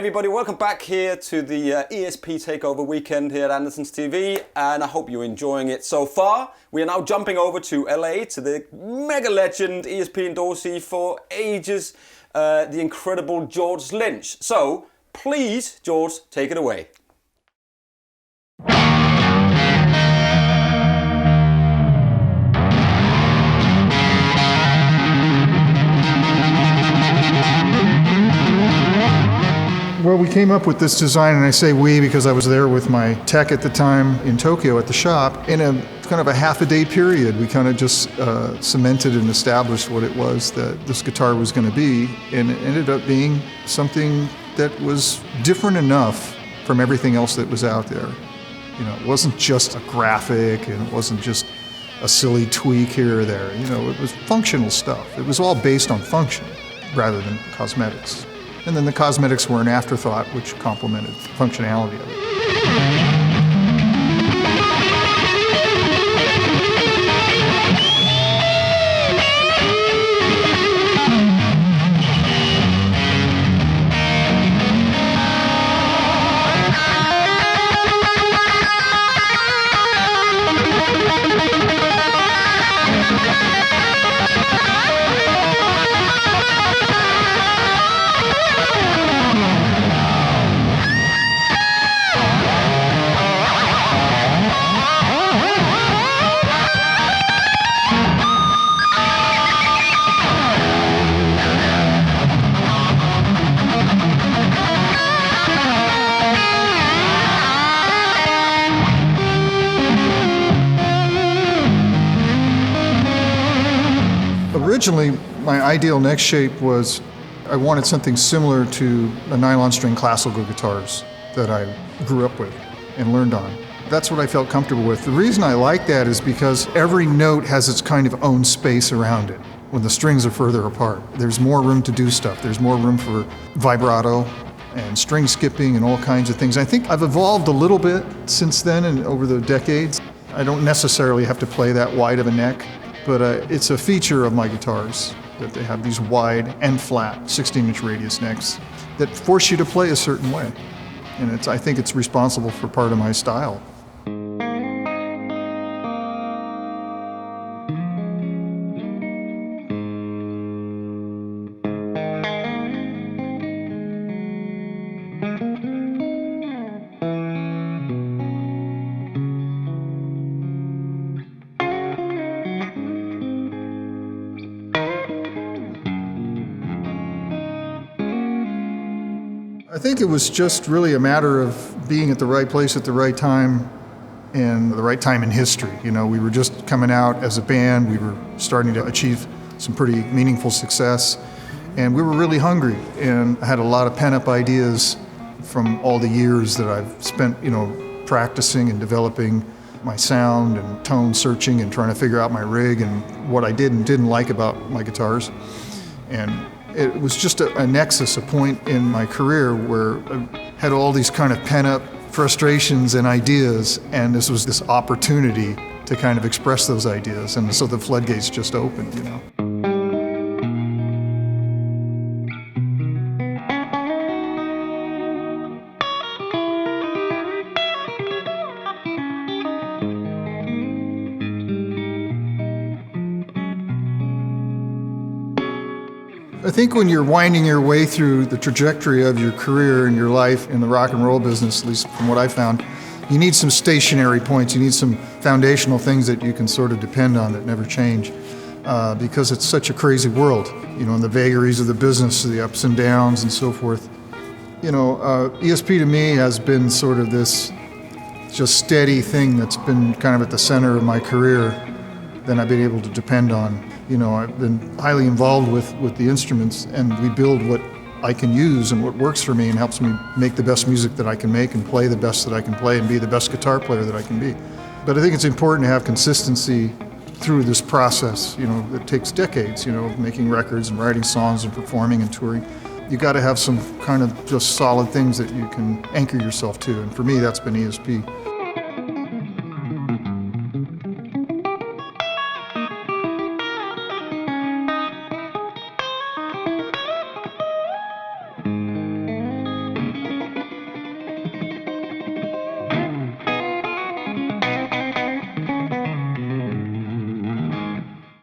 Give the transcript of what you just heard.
everybody, welcome back here to the ESP Takeover weekend here at Andertons TV, and I hope you're enjoying it so far. We are now jumping over to LA to the mega legend ESP endorsee for ages, the incredible George Lynch. So please, George, take it away. Well, we came up with this design, and I say we because I was there with my tech at the time in Tokyo at the shop. In a kind of a half-a-day period, we kind of just cemented and established what it was that this guitar was going to be, and it ended up being something that was different enough from everything else that was out there. You know, it wasn't just a graphic, and it wasn't just a silly tweak here or there. You know, it was functional stuff. It was all based on function rather than cosmetics. And then the cosmetics were an afterthought, which complemented the functionality of it. Originally, my ideal neck shape was I wanted something similar to the nylon string classical guitars that I grew up with and learned on. That's what I felt comfortable with. The reason I like that is because every note has its kind of own space around it. When the strings are further apart, there's more room to do stuff. There's more room for vibrato and string skipping and all kinds of things. I think I've evolved a little bit since then and over the decades. I don't necessarily have to play that wide of a neck. But it's a feature of my guitars that they have these wide and flat 16-inch radius necks that force you to play a certain way. And I think it's responsible for part of my style. I think it was just really a matter of being at the right place at the right time and the right time in history. You know, we were just coming out as a band, we were starting to achieve some pretty meaningful success, and we were really hungry, and I had a lot of pent-up ideas from all the years that I've spent, you know, practicing and developing my sound and tone searching and trying to figure out my rig and what I did and didn't like about my guitars. And it was just a nexus, a point in my career where I had all these kind of pent-up frustrations and ideas, and this was this opportunity to kind of express those ideas, and so the floodgates just opened, you know. I think when you're winding your way through the trajectory of your career and your life in the rock and roll business, at least from what I found, you need some stationary points. You need some foundational things that you can sort of depend on that never change, because it's such a crazy world, you know, and the vagaries of the business, the ups and downs and so forth. You know, ESP to me has been sort of this just steady thing that's been kind of at the center of my career that I've been able to depend on. You know, I've been highly involved with the instruments, and we build what I can use and what works for me and helps me make the best music that I can make and play the best that I can play and be the best guitar player that I can be. But I think it's important to have consistency through this process. You know, it takes decades, you know, making records and writing songs and performing and touring. You got to have some kind of just solid things that you can anchor yourself to, and for me that's been ESP.